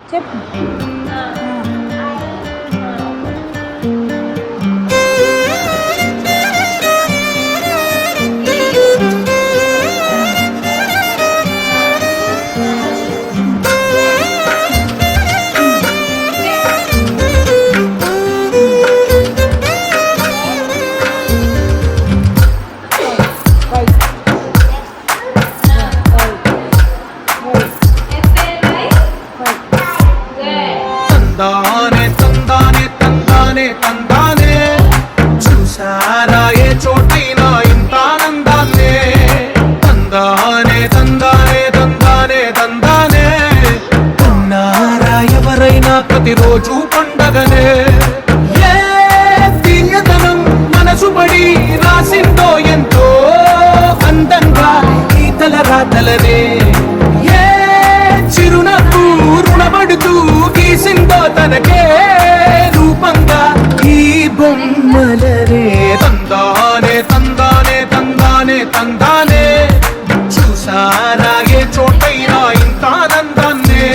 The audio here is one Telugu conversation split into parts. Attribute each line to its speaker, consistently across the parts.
Speaker 1: చెప్పు.
Speaker 2: తందానే తందానే తందానే తందానే చూసారా ఏ చోటైనా ఇంత ఆనందాన్నే తందానే తందానే తందానే తందానే ఉన్నారా ఎవరైనా ప్రతిరోజు పండగనే ఏ తీయదనం మనసు పడి రాసిందో ఎంతో అందంగా ఈ తల రాతలనే ఏ చిరునవ్వు రుణపడుతూ గీసిందో తనకే రూపంగా ఈ బొమ్మలనే తందానే తందానే తందానే తందానే చూసారా ఏ చోటైనా ఇంత ఆనందాన్నే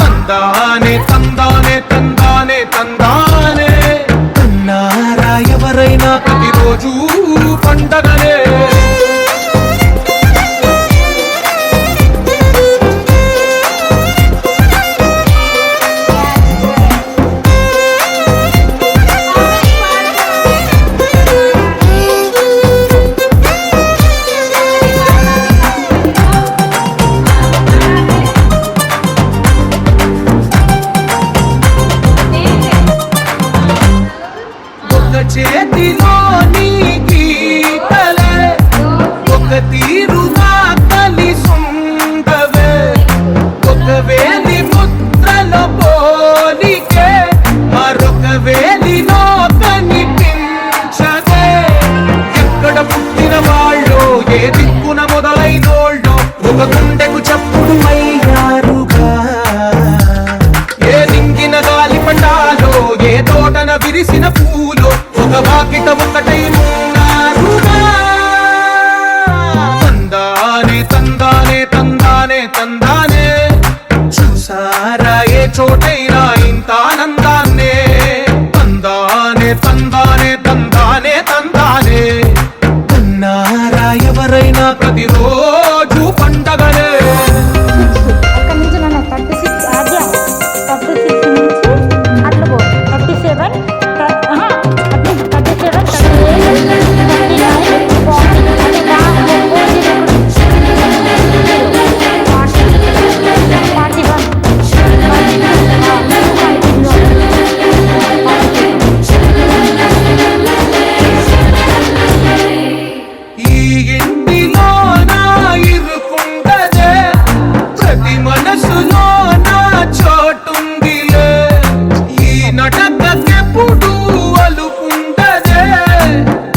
Speaker 2: తందానే తందానే తందానే తందానే అన్నారా ఎవరైనా ప్రతిరోజు పండగనే చేతిలోని గీతలే ఒక తీరుగా కలిసుండవే ఒక వేలి ముద్రల పోలికే మరొక వేలిలో కనిపించదే ఎక్కడ పుట్టిన వాళ్ళో ఏ దిక్కున మొదలైనోళ్ళో ఒక గుండెకు చప్పుడు అయ్యారుగా ఏ నింగిన గాలి పటాలో ఏ తోటన విరిసిన పూలో ఒక వాకిట ఒకటై ఉన్నారుగా తందానే తందానే తందానే తందానే చూసారా ఏ చోటైనా ఇంత ఆనందాన్నే తందానే తందానే తందానే తందానే అన్నారా ఎవరైనా ప్రతిరోజు పండగనే.
Speaker 1: అక్కడి నుంచి నన్ను 36 ఆద్య 36 నుంచి అట్లా పో 37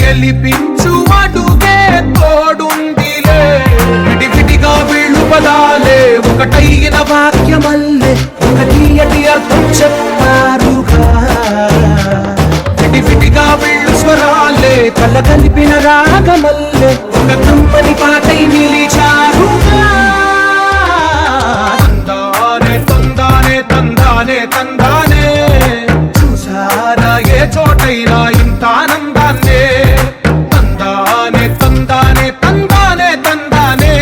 Speaker 2: గెలిపించు అడుగే తోడుందిలే విడివిడిగా వీళ్ళు పదాలే ఒకటైన వాక్యమల్లే ఒక తీయటి అర్థం చెప్పారుగా విడివిడిగా వీళ్ళు స్వరాలే కళ్ళ కలిపిన రాగమల్లే ఒక కమ్మని పాటై నిలిచారుగా తందానే తందానే తందానే తందానే చూసారా ఏ చోటైనా ఇంత ఆనందాన్నే తందానే తందానే తందానే తందానే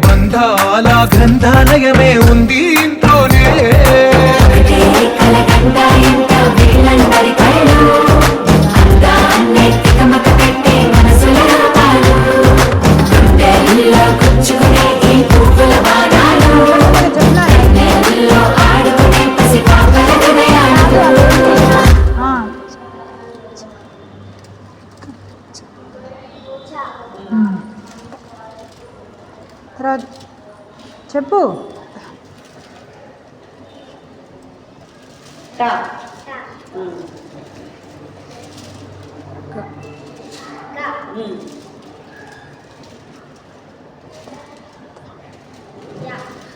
Speaker 2: బంధాల గ్రంథాలయమే ఉంది ఇంట్లోనే
Speaker 1: చెప్పు.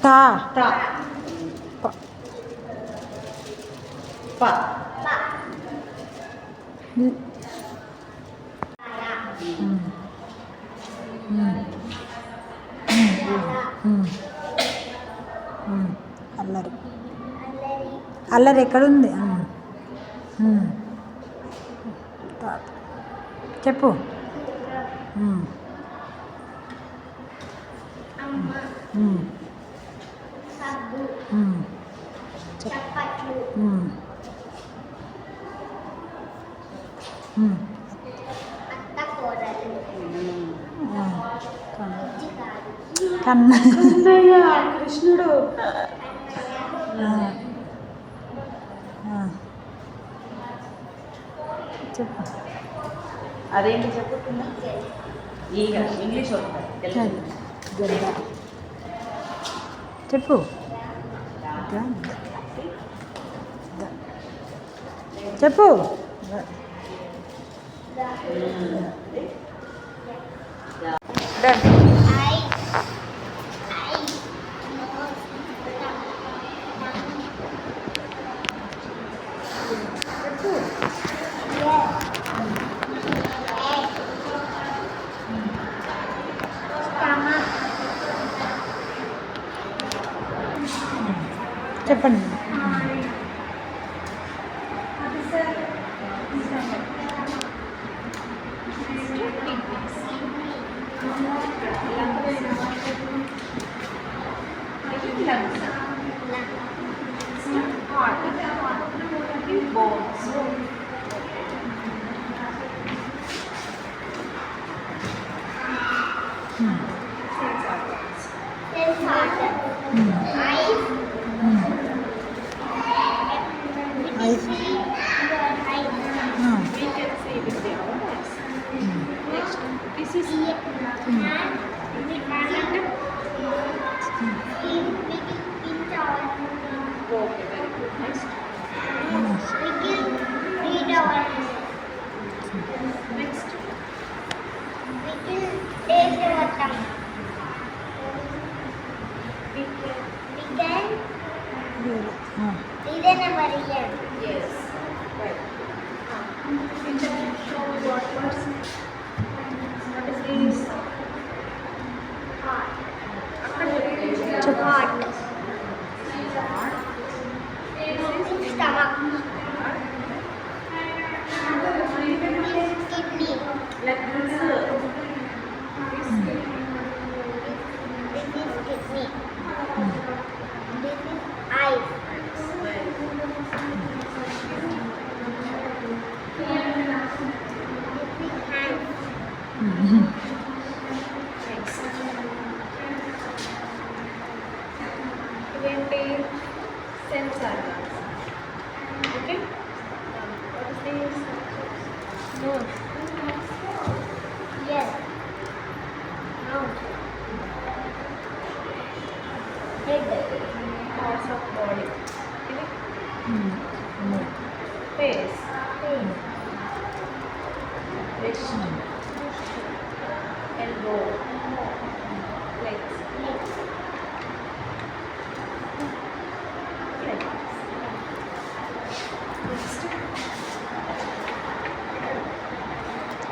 Speaker 3: తా తా ప
Speaker 1: అల్లరి అల్లరి ఎక్కడుంది చెప్పు కన్న
Speaker 3: కృష్ణుడు
Speaker 1: చెప్పు
Speaker 3: అదేంటి చెప్పుకుందా ಈಗ ఇంగ్లీష్ వస్తుంది
Speaker 1: గద్ద చెప్పు చెప్పు చెప్పండి ఐస్
Speaker 4: ఇదేనా మరి
Speaker 3: Yes. Right. Show what words? What is this?
Speaker 4: Hot
Speaker 3: Heart.
Speaker 4: Hot stomach kidney
Speaker 3: Like this.
Speaker 4: This is kidney this is ice
Speaker 3: ఇదేంటి sense organs okay what is this nose
Speaker 4: yes no head
Speaker 3: parts of body ఇది ఫేస్ రిస్ట్ ఎల్బో లెగ్స్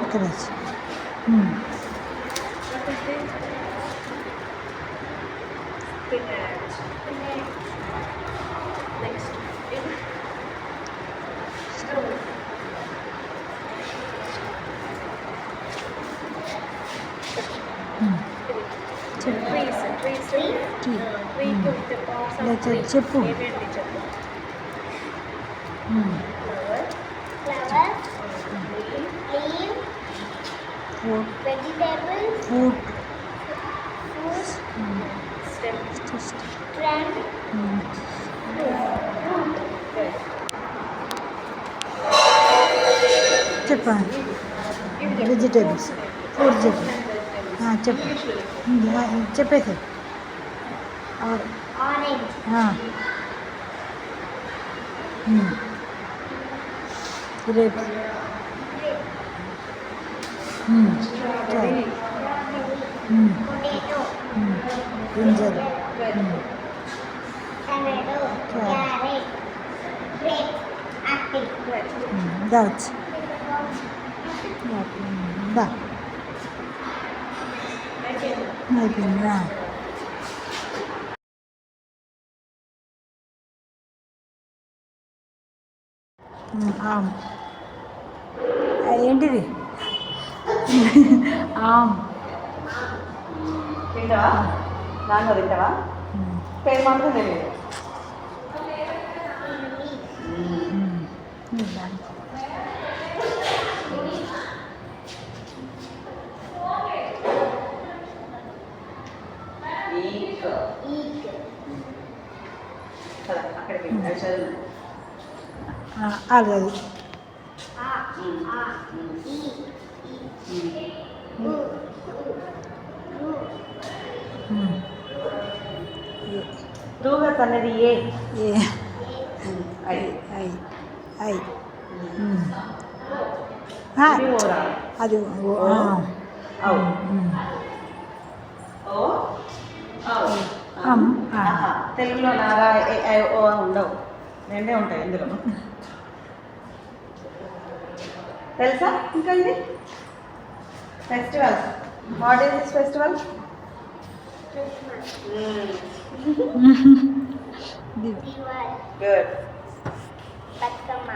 Speaker 1: ఇక్కడ వచ్చి
Speaker 3: What is this? Spinach. Next. Stone.
Speaker 1: చెప్పు
Speaker 3: Trees. Tree. Tree to the parts of
Speaker 1: Let's
Speaker 3: tree.
Speaker 1: చెప్పు.
Speaker 3: ఏమేంటి చెప్పు. Flower.
Speaker 4: flower leaf
Speaker 1: food
Speaker 4: vegetables
Speaker 1: food
Speaker 4: fruit
Speaker 3: Stem.
Speaker 4: trunk root
Speaker 3: Good.
Speaker 1: చెప్పండి
Speaker 3: ఇవి చెప్పు.
Speaker 1: వెజిటేబుల్స్ ఫుడ్ చెప్పు చెప్పు చెప్పేసి
Speaker 4: orange
Speaker 1: రేపు
Speaker 3: Strawberry.
Speaker 4: potato
Speaker 1: గింజలు
Speaker 4: tomato carrot grape apple
Speaker 3: Good.
Speaker 1: దాచి దా అయిపోయిందా ఆమ్. ఏంటిది? ఆమ్.
Speaker 5: తింటావా? దాంట్లో తింటావా? పేరు మాత్రం తెలియదు. ఈక్.
Speaker 4: ఈక్.
Speaker 5: కదా అక్కడికి అది చదువు.
Speaker 1: అది
Speaker 4: ఆ. ఆ. ఈ. ఈ. ఊ. ఊ.
Speaker 5: రూగస్ అనేది ఏ.
Speaker 1: A
Speaker 5: I.
Speaker 1: ఐ ఐ
Speaker 5: ఇది ఓరా.
Speaker 1: అది
Speaker 5: ఔ. ఓ ఔ. ఆహా. తెలుగులో నాగా ఏ ఐ ఓ ఉండవు, రెండే ఉంటాయి ఇందులో. తెలుసా ఇంకా ఇది? Festivals. What is this festival?
Speaker 4: Diwali.
Speaker 5: Good.
Speaker 4: Bathukamma.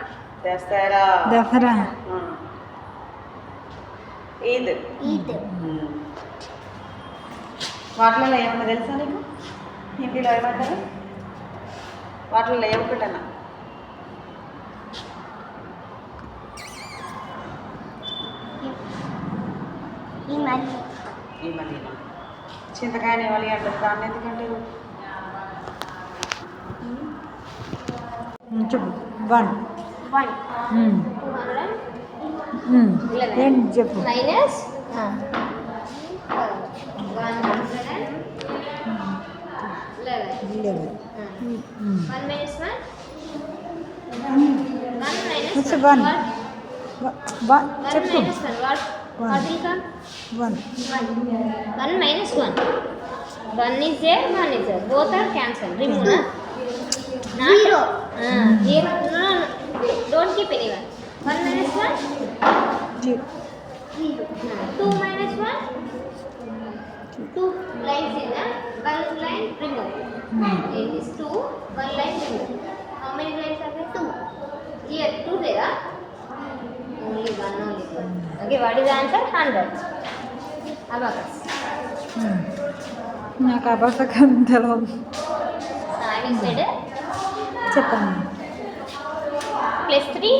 Speaker 5: Dasara.
Speaker 1: Dasara.
Speaker 5: Eid.
Speaker 4: Eid.
Speaker 5: వాటిలలో ఏమన్నా తెలుసా నీకు? హిందీలో ఏమంటారు? వాటిల్లో ఏమొకటన్నా?
Speaker 4: ఈ మధ్య
Speaker 5: ఈ మళ్ళీ చింతకాయని ఇవ్వాలి అంటారు, దాన్ని ఎందుకంటారు?
Speaker 1: చెప్పు. 1
Speaker 3: 1
Speaker 1: ఏంటి చెప్పు.
Speaker 3: minus 111. 1 minus 1. 1 minus 1. What? 1
Speaker 1: చెప్పు.
Speaker 3: minus 1. What will come?
Speaker 1: 1
Speaker 3: 1 minus 1. 1 is there, 1 is there. Both are cancelled. Remove, na?
Speaker 4: Zero.
Speaker 3: Zero. No. Don't keep anyone. 1 minus 1. 2 minus 1. 2 lines in that. 1 line remove. It is 2. 1 line remove. How many lines are there? 2. Here 2 there. Only 1 only. Okay, what is the answer? 100. Abacus.
Speaker 1: నాకు అబద్ధం తెలియదు.
Speaker 3: I will say
Speaker 1: చెప్పండి.
Speaker 3: +3.